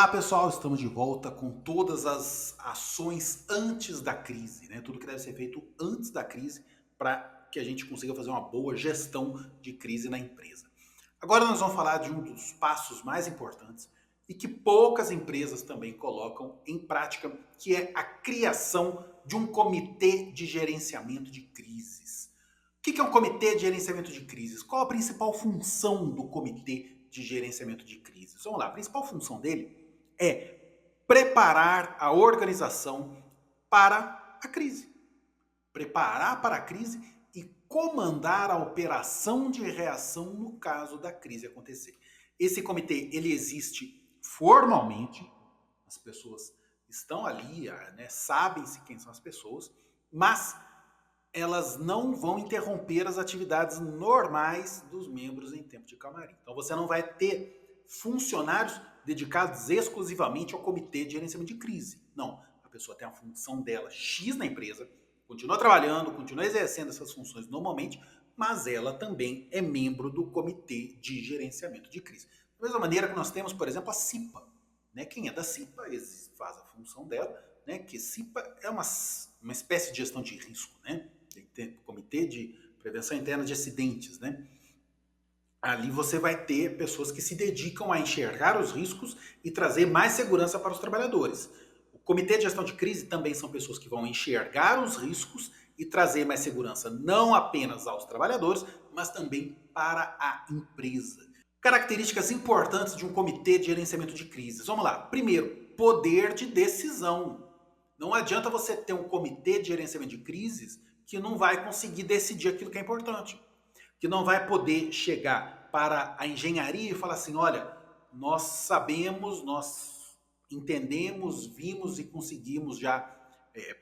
Olá, pessoal, estamos de volta com todas as ações antes da crise, né? Tudo que deve ser feito antes da crise para que a gente consiga fazer uma boa gestão de crise na empresa. Agora nós vamos falar de um dos passos mais importantes e que poucas empresas também colocam em prática, que é a criação de um comitê de gerenciamento de crises. O que é um comitê de gerenciamento de crises? Qual a principal função do comitê de gerenciamento de crises? Vamos lá, a principal função dele é preparar a organização para a crise. Preparar para a crise e comandar a operação de reação no caso da crise acontecer. Esse comitê, ele existe formalmente, as pessoas estão ali, né, sabem-se quem são as pessoas, mas elas não vão interromper as atividades normais dos membros em tempo de camarim. Então você não vai ter funcionários dedicados exclusivamente ao comitê de gerenciamento de crise. Não, a pessoa tem a função dela X na empresa, continua trabalhando, continua exercendo essas funções normalmente, mas ela também é membro do comitê de gerenciamento de crise. Da mesma maneira que nós temos, por exemplo, a CIPA. Né? Quem é da CIPA faz a função dela, né? Que CIPA é uma espécie de gestão de risco, né? Comitê de Prevenção Interna de Acidentes, né? Ali você vai ter pessoas que se dedicam a enxergar os riscos e trazer mais segurança para os trabalhadores. O Comitê de Gestão de Crise também são pessoas que vão enxergar os riscos e trazer mais segurança não apenas aos trabalhadores, mas também para a empresa. Características importantes de um comitê de gerenciamento de crises. Vamos lá. Primeiro, poder de decisão. Não adianta você ter um comitê de gerenciamento de crises que não vai conseguir decidir aquilo que é importante. Que não vai poder chegar para a engenharia e falar assim, olha, nós sabemos, nós entendemos, vimos e conseguimos já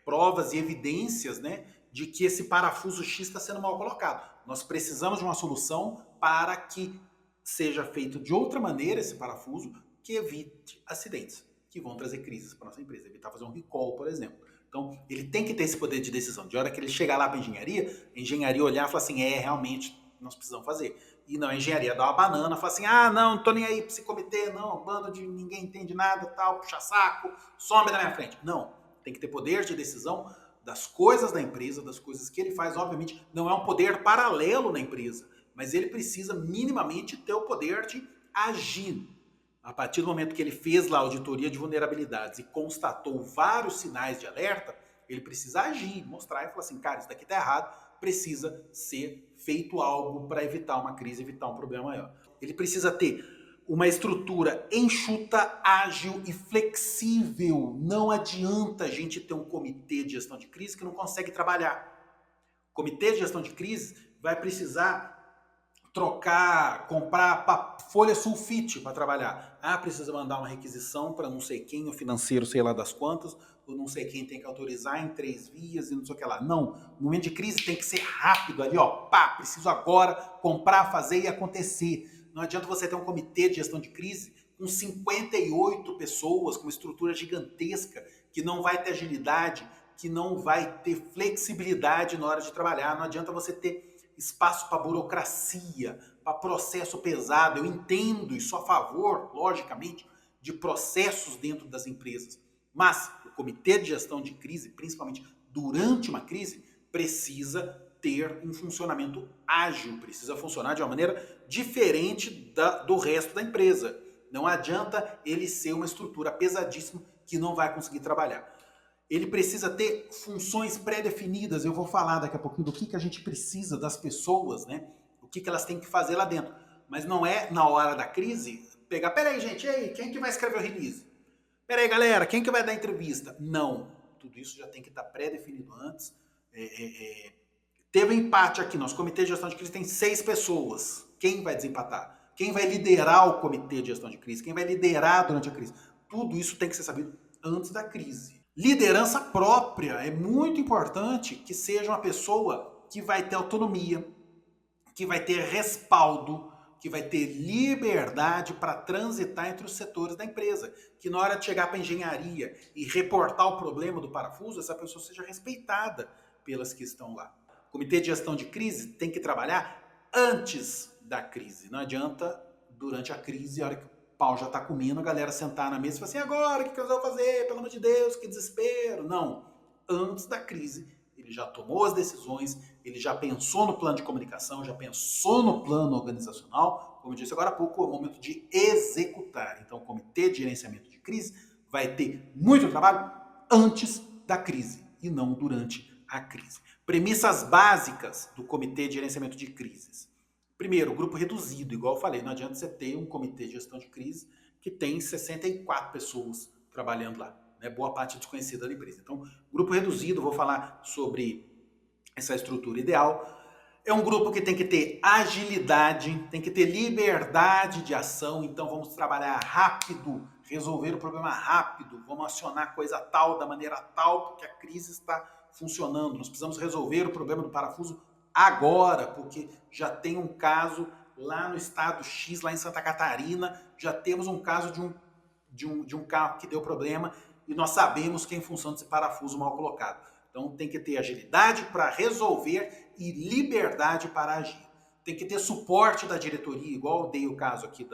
provas e evidências, né, de que esse parafuso X está sendo mal colocado. Nós precisamos de uma solução para que seja feito de outra maneira esse parafuso que evite acidentes, que vão trazer crises para a nossa empresa, evitar fazer um recall, por exemplo. Então, ele tem que ter esse poder de decisão. De hora que ele chegar lá para a engenharia olhar e falar assim, realmente, nós precisamos fazer. E não, a engenharia dá uma banana, fala assim, não tô nem aí para esse comitê, não, bando de ninguém entende nada, tal, puxa saco, some da minha frente. Não, tem que ter poder de decisão das coisas da empresa, das coisas que ele faz, obviamente, não é um poder paralelo na empresa, mas ele precisa minimamente ter o poder de agir. A partir do momento que ele fez lá a auditoria de vulnerabilidades e constatou vários sinais de alerta, ele precisa agir, mostrar e falar assim, cara, isso daqui tá errado, precisa ser feito algo para evitar uma crise, evitar um problema maior. Ele precisa ter uma estrutura enxuta, ágil e flexível. Não adianta a gente ter um comitê de gestão de crise que não consegue trabalhar. O comitê de gestão de crise vai precisar trocar, comprar folha sulfite para trabalhar. Precisa mandar uma requisição para não sei quem, o financeiro sei lá das quantas, ou não sei quem tem que autorizar em 3 vias e não sei o que lá. Não, no momento de crise tem que ser rápido ali, preciso agora comprar, fazer e acontecer. Não adianta você ter um comitê de gestão de crise com 58 pessoas, com uma estrutura gigantesca, que não vai ter agilidade, que não vai ter flexibilidade na hora de trabalhar. Não adianta você ter espaço para burocracia, para processo pesado. Eu entendo e sou a favor, logicamente, de processos dentro das empresas. Mas o comitê de gestão de crise, principalmente durante uma crise, precisa ter um funcionamento ágil, precisa funcionar de uma maneira diferente do resto da empresa. Não adianta ele ser uma estrutura pesadíssima que não vai conseguir trabalhar. Ele precisa ter funções pré-definidas. Eu vou falar daqui a pouquinho do que a gente precisa das pessoas, né? O que elas têm que fazer lá dentro. Mas não é na hora da crise pegar, peraí, gente, quem que vai escrever o release? Peraí, galera, quem que vai dar entrevista? Não. Tudo isso já tem que estar pré-definido antes. Teve um empate aqui. Nosso comitê de gestão de crise tem 6 pessoas. Quem vai desempatar? Quem vai liderar o comitê de gestão de crise? Quem vai liderar durante a crise? Tudo isso tem que ser sabido antes da crise. Liderança própria. É muito importante que seja uma pessoa que vai ter autonomia, que vai ter respaldo, que vai ter liberdade para transitar entre os setores da empresa. Que na hora de chegar para a engenharia e reportar o problema do parafuso, essa pessoa seja respeitada pelas que estão lá. O comitê de gestão de crise tem que trabalhar antes da crise. Não adianta durante a crise, a hora que pau já tá comendo, a galera sentar na mesa e falar assim, agora, o que eu vou fazer? Pelo amor de Deus, que desespero. Não. Antes da crise, ele já tomou as decisões, ele já pensou no plano de comunicação, já pensou no plano organizacional. Como eu disse agora há pouco, é o momento de executar. Então, o Comitê de Gerenciamento de Crise vai ter muito trabalho antes da crise e não durante a crise. Premissas básicas do Comitê de Gerenciamento de Crises. Primeiro, grupo reduzido, igual eu falei, não adianta você ter um comitê de gestão de crise que tem 64 pessoas trabalhando lá, né? Boa parte desconhecida da empresa. Então, grupo reduzido, vou falar sobre essa estrutura ideal. É um grupo que tem que ter agilidade, tem que ter liberdade de ação, então vamos trabalhar rápido, resolver o problema rápido, vamos acionar coisa tal, da maneira tal, porque a crise está funcionando. Nós precisamos resolver o problema do parafuso agora, porque já tem um caso lá no estado X, lá em Santa Catarina, já temos um caso de um carro que deu problema e nós sabemos que é em função desse parafuso mal colocado. Então tem que ter agilidade para resolver e liberdade para agir. Tem que ter suporte da diretoria, igual eu dei o caso aqui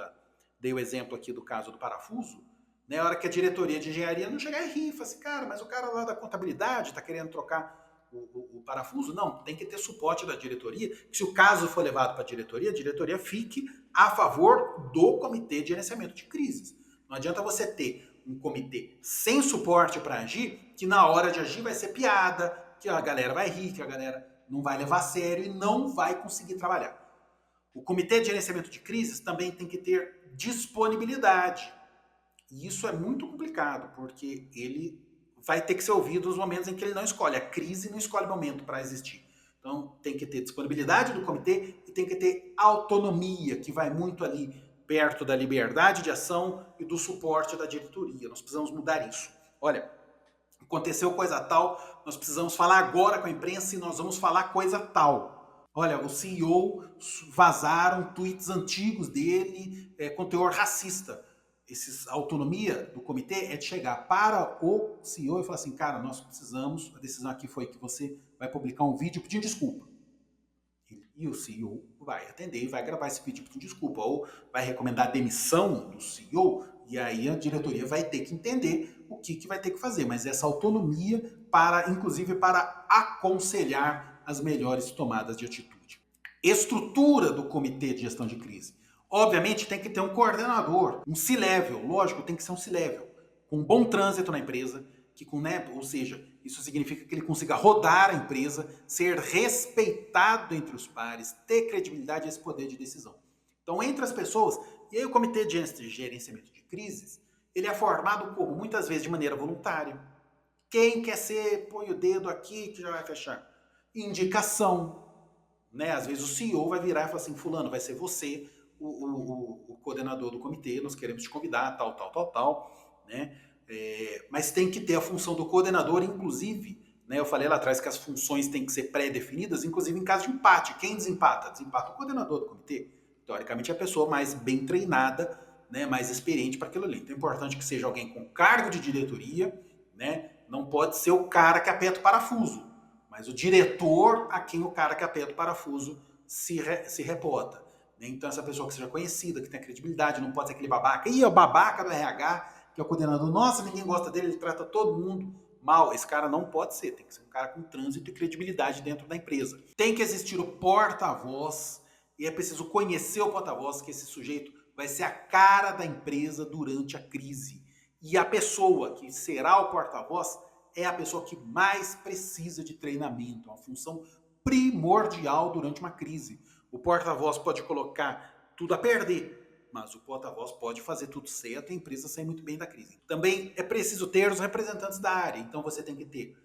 dei o exemplo aqui do caso do parafuso, né? A hora que a diretoria de engenharia não chegar e rir, fala assim, cara, mas o cara lá da contabilidade está querendo trocar o parafuso? Não, tem que ter suporte da diretoria. Se o caso for levado para a diretoria fique a favor do Comitê de Gerenciamento de Crises. Não adianta você ter um comitê sem suporte para agir, que na hora de agir vai ser piada, que a galera vai rir, que a galera não vai levar a sério e não vai conseguir trabalhar. O Comitê de Gerenciamento de Crises também tem que ter disponibilidade. E isso é muito complicado, porque ele vai ter que ser ouvido nos momentos em que ele não escolhe. A crise não escolhe momento para existir. Então tem que ter disponibilidade do comitê e tem que ter autonomia, que vai muito ali perto da liberdade de ação e do suporte da diretoria. Nós precisamos mudar isso. Olha, aconteceu coisa tal, nós precisamos falar agora com a imprensa e nós vamos falar coisa tal. Olha, o CEO vazaram tweets antigos dele com teor racista. A autonomia do comitê é de chegar para o CEO e falar assim, cara, nós precisamos, a decisão aqui foi que você vai publicar um vídeo pedindo desculpa. E o CEO vai atender e vai gravar esse vídeo pedindo desculpa, ou vai recomendar a demissão do CEO, e aí a diretoria vai ter que entender o que vai ter que fazer, mas essa autonomia para, inclusive, para aconselhar as melhores tomadas de atitude. Estrutura do comitê de gestão de crise. Obviamente tem que ter um coordenador, um C-level, lógico, tem que ser um C-level, com bom trânsito na empresa, que com, né, ou seja, isso significa que ele consiga rodar a empresa, ser respeitado entre os pares, ter credibilidade e esse poder de decisão. Então, entre as pessoas, e aí o Comitê de Gerenciamento de Crises, ele é formado como? Muitas vezes de maneira voluntária. Quem quer ser, põe o dedo aqui que já vai fechar. Indicação. Né? Às vezes o CEO vai virar e falar assim, fulano, vai ser você o coordenador do comitê, nós queremos te convidar, tal, né? Mas tem que ter a função do coordenador, inclusive, né? Eu falei lá atrás que as funções têm que ser pré-definidas, inclusive em caso de empate. Quem desempata? Desempata o coordenador do comitê. Teoricamente é a pessoa mais bem treinada, né? Mais experiente para aquilo ali. Então é importante que seja alguém com cargo de diretoria, né? Não pode ser o cara que aperta o parafuso, mas o diretor a quem o cara que aperta o parafuso se reporta. Então essa pessoa que seja conhecida, que tenha credibilidade, não pode ser aquele babaca. Ih, é o babaca do RH, que é o coordenador. Nossa, ninguém gosta dele, ele trata todo mundo mal. Esse cara não pode ser. Tem que ser um cara com trânsito e credibilidade dentro da empresa. Tem que existir o porta-voz. E é preciso conhecer o porta-voz, que esse sujeito vai ser a cara da empresa durante a crise. E a pessoa que será o porta-voz é a pessoa que mais precisa de treinamento. É uma função primordial durante uma crise. O porta-voz pode colocar tudo a perder, mas o porta-voz pode fazer tudo certo e a empresa sair muito bem da crise. Também é preciso ter os representantes da área. Então você tem que ter,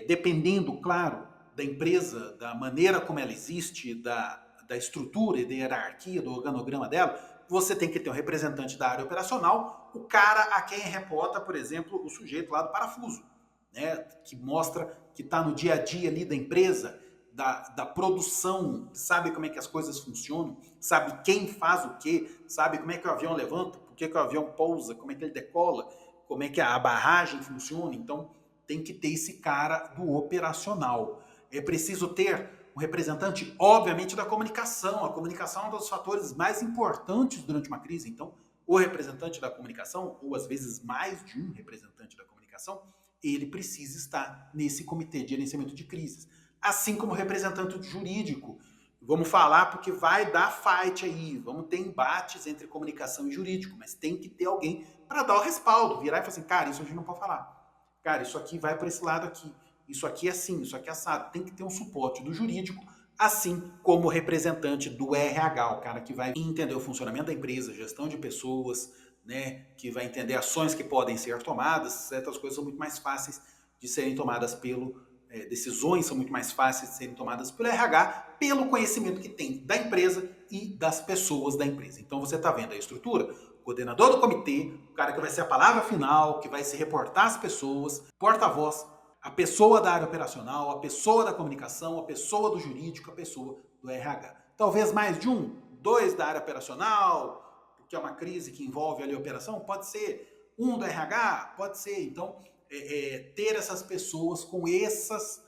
dependendo, claro, da empresa, da maneira como ela existe, da estrutura e da hierarquia, do organograma dela, você tem que ter um representante da área operacional, o cara a quem reporta, por exemplo, o sujeito lá do parafuso, né, que mostra que está no dia a dia ali da empresa, da produção, sabe como é que as coisas funcionam, sabe quem faz o quê, sabe como é que o avião levanta, por que o avião pousa, como é que ele decola, como é que a barragem funciona. Então tem que ter esse cara do operacional. É preciso ter um representante, obviamente, da comunicação. A comunicação é um dos fatores mais importantes durante uma crise. Então, o representante da comunicação, ou às vezes mais de um representante da comunicação, ele precisa estar nesse comitê de gerenciamento de crises. Assim como o representante jurídico. Vamos falar porque vai dar fight aí, vamos ter embates entre comunicação e jurídico, mas tem que ter alguém para dar o respaldo, virar e falar assim, cara, isso a gente não pode falar. Cara, isso aqui vai para esse lado aqui. Isso aqui é assim, isso aqui é assado. Tem que ter um suporte do jurídico, assim como o representante do RH, o cara que vai entender o funcionamento da empresa, gestão de pessoas, né, que vai entender ações que podem ser tomadas, certas coisas são muito mais fáceis de serem tomadas decisões são muito mais fáceis de serem tomadas pelo RH, pelo conhecimento que tem da empresa e das pessoas da empresa. Então você está vendo a estrutura, o coordenador do comitê, o cara que vai ser a palavra final, que vai se reportar às pessoas, porta-voz, a pessoa da área operacional, a pessoa da comunicação, a pessoa do jurídico, a pessoa do RH. Talvez mais de um, dois da área operacional, porque é uma crise que envolve ali a operação, pode ser um do RH, pode ser. Então, ter essas pessoas com essas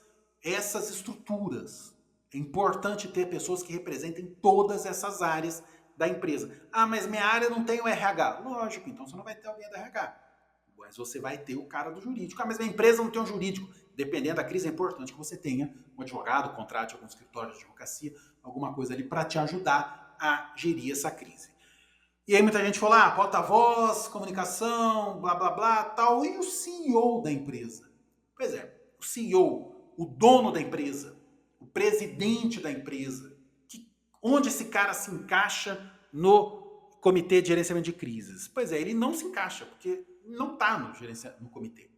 estruturas. É importante ter pessoas que representem todas essas áreas da empresa. Ah, mas minha área não tem o RH. Lógico, então você não vai ter alguém do RH. Mas você vai ter o cara do jurídico. Ah, mas minha empresa não tem um jurídico. Dependendo da crise, é importante que você tenha um advogado, contrate algum escritório de advocacia, alguma coisa ali para te ajudar a gerir essa crise. E aí muita gente falou, porta-voz, comunicação, blá, blá, blá, tal. E o CEO da empresa? Pois é, o CEO, o dono da empresa, o presidente da empresa, onde esse cara se encaixa no comitê de gerenciamento de crises? Pois é, ele não se encaixa, porque não está no comitê.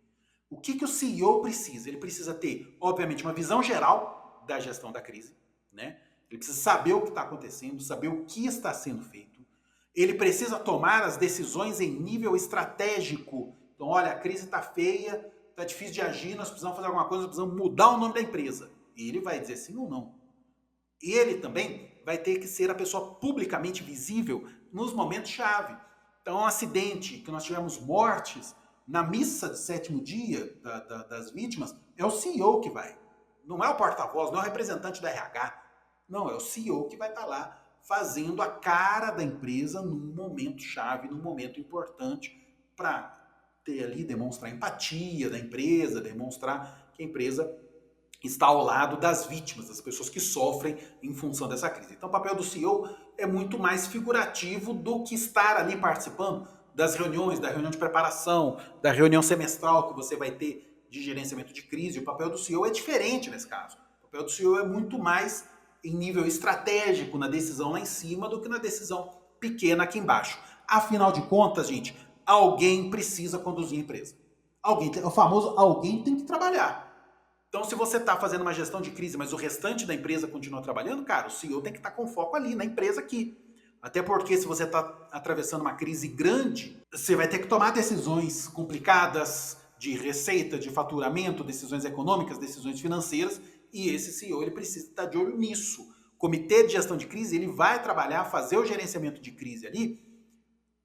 O que o CEO precisa? Ele precisa ter, obviamente, uma visão geral da gestão da crise, né? Ele precisa saber o que está acontecendo, saber o que está sendo feito. Ele precisa tomar as decisões em nível estratégico. Então, olha, a crise está feia, está difícil de agir, nós precisamos fazer alguma coisa, nós precisamos mudar o nome da empresa. E ele vai dizer sim ou não. E ele também vai ter que ser a pessoa publicamente visível nos momentos-chave. Então, um acidente, que nós tivemos mortes, na missa de sétimo dia das vítimas, é o CEO que vai. Não é o porta-voz, não é o representante da RH. Não, é o CEO que vai estar lá fazendo a cara da empresa num momento chave, num momento importante, para ter ali, demonstrar empatia da empresa, demonstrar que a empresa está ao lado das vítimas, das pessoas que sofrem em função dessa crise. Então o papel do CEO é muito mais figurativo do que estar ali participando das reuniões, da reunião de preparação, da reunião semestral que você vai ter de gerenciamento de crise. O papel do CEO é diferente nesse caso. O papel do CEO é muito mais em nível estratégico na decisão lá em cima do que na decisão pequena aqui embaixo. Afinal de contas, gente, alguém precisa conduzir a empresa. O famoso alguém tem que trabalhar. Então, se você está fazendo uma gestão de crise, mas o restante da empresa continua trabalhando, cara, o CEO tem que estar com foco ali, na empresa aqui. Até porque se você está atravessando uma crise grande, você vai ter que tomar decisões complicadas de receita, de faturamento, decisões econômicas, decisões financeiras, e esse CEO ele precisa estar de olho nisso. O comitê de gestão de crise ele vai trabalhar, fazer o gerenciamento de crise ali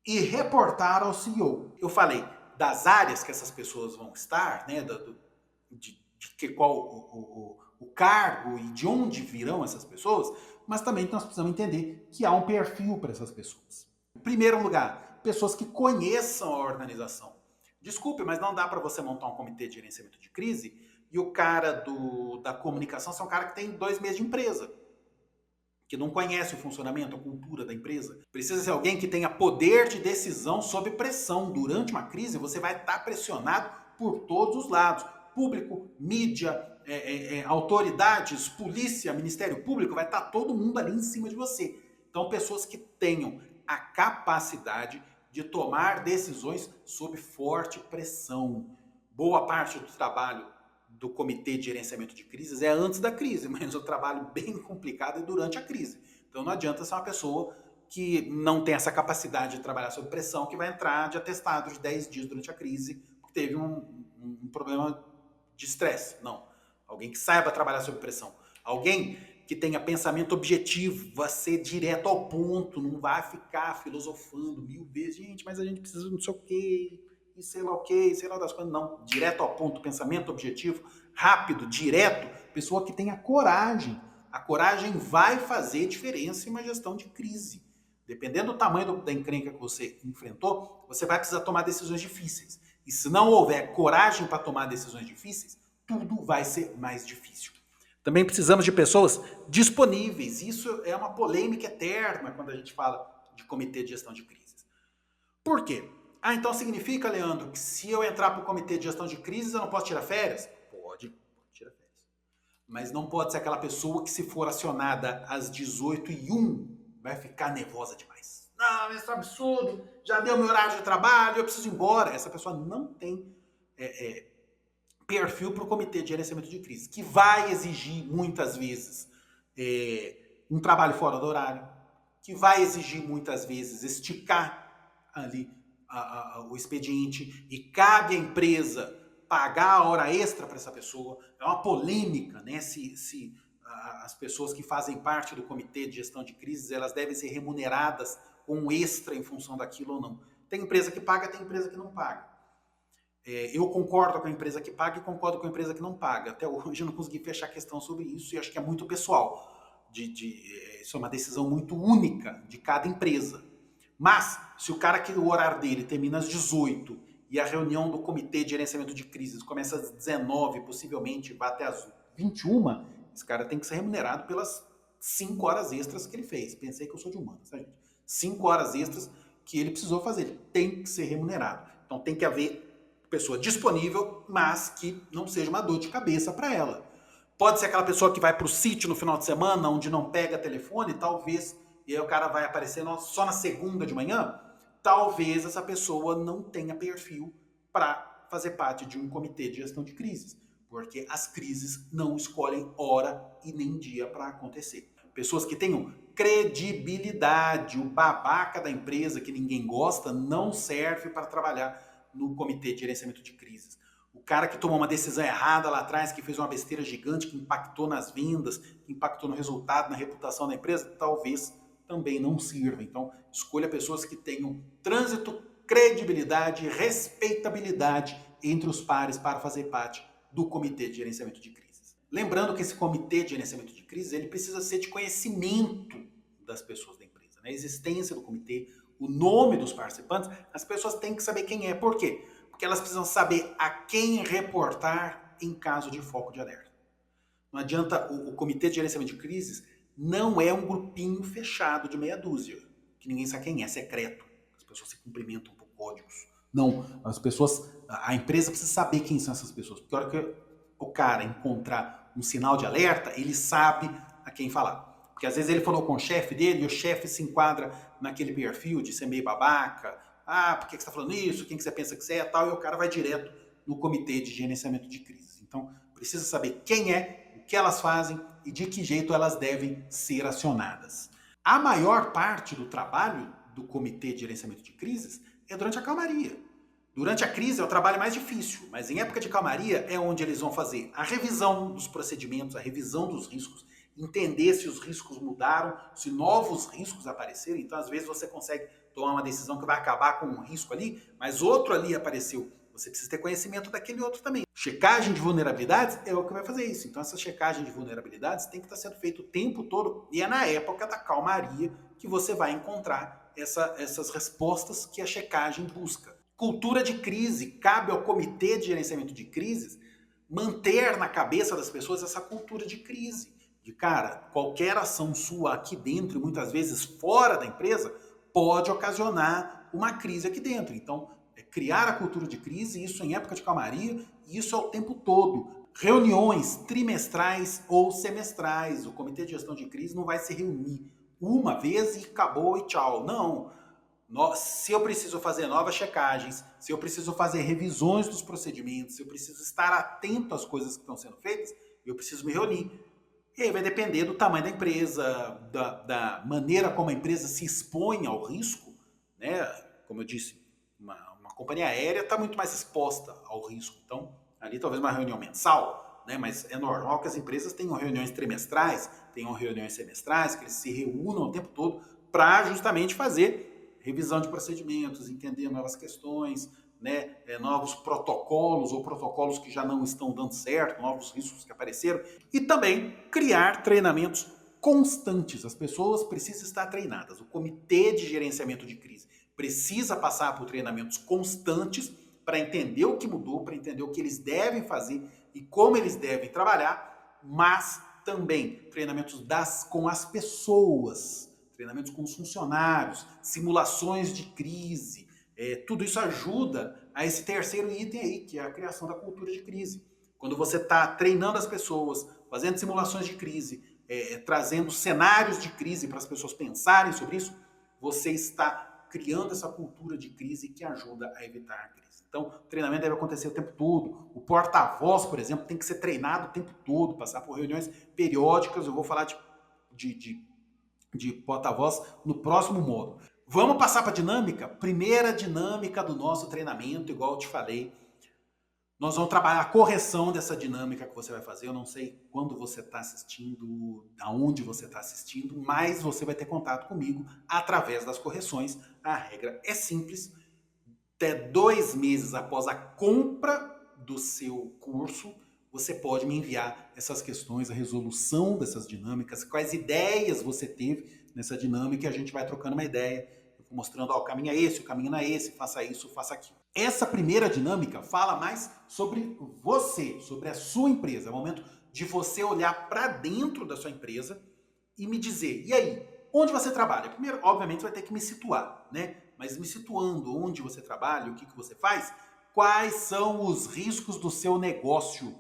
e reportar ao CEO. Eu falei das áreas que essas pessoas vão estar, né, qual o cargo e de onde virão essas pessoas, mas também nós precisamos entender que há um perfil para essas pessoas. Em primeiro lugar, pessoas que conheçam a organização. Desculpe, mas não dá para você montar um comitê de gerenciamento de crise e o cara da comunicação ser um cara que tem 2 meses de empresa, que não conhece o funcionamento, a cultura da empresa. Precisa ser alguém que tenha poder de decisão sob pressão. Durante uma crise, você vai estar pressionado por todos os lados. Público, mídia, autoridades, polícia, Ministério Público, vai estar todo mundo ali em cima de você. Então, pessoas que tenham a capacidade de tomar decisões sob forte pressão. Boa parte do trabalho do Comitê de Gerenciamento de Crises é antes da crise, mas o trabalho bem complicado é durante a crise. Então não adianta ser uma pessoa que não tem essa capacidade de trabalhar sob pressão, que vai entrar de atestado de 10 dias durante a crise, porque teve um problema de estresse. Não. Alguém que saiba trabalhar sob pressão. Alguém que tenha pensamento objetivo, vai ser direto ao ponto, não vai ficar filosofando 1000 vezes. Gente, mas a gente precisa de não sei o quê, e sei lá o quê, sei lá das coisas. Não. Direto ao ponto, pensamento objetivo, rápido, direto. Pessoa que tenha coragem. A coragem vai fazer diferença em uma gestão de crise. Dependendo do tamanho da encrenca que você enfrentou, você vai precisar tomar decisões difíceis. E se não houver coragem para tomar decisões difíceis, tudo vai ser mais difícil. Também precisamos de pessoas disponíveis. Isso é uma polêmica eterna quando a gente fala de comitê de gestão de crises. Por quê? Ah, então significa, Leandro, que se eu entrar para o comitê de gestão de crises, eu não posso tirar férias? Pode tirar férias. Mas não pode ser aquela pessoa que, se for acionada às 18h01, vai ficar nervosa demais. Não, isso é um absurdo, já deu meu horário de trabalho, eu preciso ir embora. Essa pessoa não tem perfil para o comitê de gerenciamento de crise, que vai exigir, muitas vezes, um trabalho fora do horário, que vai exigir, muitas vezes, esticar ali o expediente, e cabe à empresa pagar a hora extra para essa pessoa. É uma polêmica, né? Se as pessoas que fazem parte do comitê de gestão de crises, elas devem ser remuneradas com um extra em função daquilo ou não. Tem empresa que paga, tem empresa que não paga. Eu concordo com a empresa que paga e concordo com a empresa que não paga. Até hoje eu não consegui fechar questão sobre isso e acho que é muito pessoal. Isso é uma decisão muito única de cada empresa. Mas, se o cara que o horário dele termina às 18 e a reunião do comitê de gerenciamento de crises começa às 19, possivelmente vai até às 21, esse cara tem que ser remunerado pelas 5 horas extras que ele fez. Pensei que eu sou de humanas, tá, gente? 5 horas extras que ele precisou fazer. Ele tem que ser remunerado. Então tem que haver pessoa disponível, mas que não seja uma dor de cabeça para ela. Pode ser aquela pessoa que vai para o sítio no final de semana, onde não pega telefone, talvez, e aí o cara vai aparecer só na segunda de manhã, talvez essa pessoa não tenha perfil para fazer parte de um comitê de gestão de crises, porque as crises não escolhem hora e nem dia para acontecer. Pessoas que tenham credibilidade, o babaca da empresa que ninguém gosta não serve para trabalhar no comitê de gerenciamento de crises. O cara que tomou uma decisão errada lá atrás, que fez uma besteira gigante, que impactou nas vendas, que impactou no resultado, na reputação da empresa, talvez também não sirva. Então, escolha pessoas que tenham trânsito, credibilidade e respeitabilidade entre os pares para fazer parte do comitê de gerenciamento de crises. Lembrando que esse comitê de gerenciamento de crises, ele precisa ser de conhecimento das pessoas da empresa, né? A existência do comitê, o nome dos participantes, as pessoas têm que saber quem é. Por quê? Porque elas precisam saber a quem reportar em caso de foco de alerta. Não adianta, o comitê de gerenciamento de crises não é um grupinho fechado de meia dúzia, que ninguém sabe quem é, secreto. As pessoas se cumprimentam por códigos. Não, a empresa precisa saber quem são essas pessoas. Porque a hora que o cara encontrar um sinal de alerta, ele sabe a quem falar. Porque às vezes ele falou com o chefe dele e o chefe se enquadra naquele perfil de ser meio babaca. Ah, por que você está falando isso? Quem que você pensa que você é? Tal, e o cara vai direto no comitê de gerenciamento de crises. Então, precisa saber quem é, o que elas fazem e de que jeito elas devem ser acionadas. A maior parte do trabalho do comitê de gerenciamento de crises é durante a calmaria. Durante a crise é o trabalho mais difícil, mas em época de calmaria é onde eles vão fazer a revisão dos procedimentos, a revisão dos riscos, entender se os riscos mudaram, se novos riscos apareceram. Então, às vezes, você consegue tomar uma decisão que vai acabar com um risco ali, mas outro ali apareceu. Você precisa ter conhecimento daquele outro também. Checagem de vulnerabilidades é o que vai fazer isso. Então, essa checagem de vulnerabilidades tem que estar sendo feita o tempo todo, e é na época da calmaria que você vai encontrar essas respostas que a checagem busca. Cultura de crise. Cabe ao comitê de gerenciamento de crises manter na cabeça das pessoas essa cultura de crise. De cara, qualquer ação sua aqui dentro e muitas vezes fora da empresa pode ocasionar uma crise aqui dentro. Então, criar a cultura de crise, isso em época de calmaria, e isso é o tempo todo. Reuniões trimestrais ou semestrais. O comitê de gestão de crise não vai se reunir uma vez e acabou e tchau. Não. Se eu preciso fazer novas checagens, se eu preciso fazer revisões dos procedimentos, se eu preciso estar atento às coisas que estão sendo feitas, eu preciso me reunir. E aí vai depender do tamanho da empresa, da maneira como a empresa se expõe ao risco, né? Como eu disse, uma companhia aérea está muito mais exposta ao risco. Então, ali talvez uma reunião mensal, né? Mas é normal que as empresas tenham reuniões trimestrais, tenham reuniões semestrais, que eles se reúnam o tempo todo para justamente fazer revisão de procedimentos, entender novas questões, né, novos protocolos ou protocolos que já não estão dando certo, novos riscos que apareceram, e também criar treinamentos constantes. As pessoas precisam estar treinadas. O comitê de gerenciamento de crise precisa passar por treinamentos constantes para entender o que mudou, para entender o que eles devem fazer e como eles devem trabalhar, mas também treinamentos com as pessoas, treinamentos com os funcionários, simulações de crise. Tudo isso ajuda a esse terceiro item aí, que é a criação da cultura de crise. Quando você está treinando as pessoas, fazendo simulações de crise, trazendo cenários de crise para as pessoas pensarem sobre isso, você está criando essa cultura de crise que ajuda a evitar a crise. Então, o treinamento deve acontecer o tempo todo. O porta-voz, por exemplo, tem que ser treinado o tempo todo, passar por reuniões periódicas. Eu vou falar de porta-voz no próximo módulo. Vamos passar para a dinâmica? Primeira dinâmica do nosso treinamento, igual eu te falei. Nós vamos trabalhar a correção dessa dinâmica que você vai fazer. Eu não sei quando você está assistindo, aonde você está assistindo, mas você vai ter contato comigo através das correções. A regra é simples. Até 2 meses após a compra do seu curso, você pode me enviar essas questões, a resolução dessas dinâmicas, quais ideias você teve nessa dinâmica, e a gente vai trocando uma ideia, mostrando, o caminho é esse, o caminho não é esse, faça isso, faça aquilo. Essa primeira dinâmica fala mais sobre você, sobre a sua empresa. É o momento de você olhar para dentro da sua empresa e me dizer, e aí, onde você trabalha? Primeiro, obviamente, você vai ter que me situar, né? Mas me situando onde você trabalha, o que você faz, quais são os riscos do seu negócio,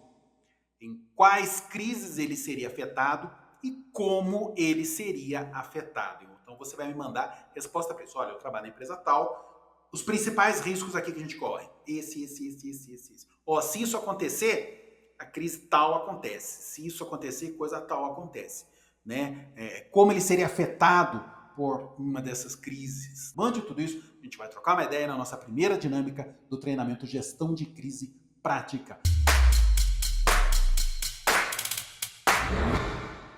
em quais crises ele seria afetado e como ele seria afetado. Então você vai me mandar resposta para isso. Olha, eu trabalho na empresa tal, os principais riscos aqui que a gente corre. Esse. Se isso acontecer, a crise tal acontece. Se isso acontecer, coisa tal acontece. Né? Como ele seria afetado por uma dessas crises. Mande tudo isso, a gente vai trocar uma ideia na nossa primeira dinâmica do treinamento Gestão de Crise Prática.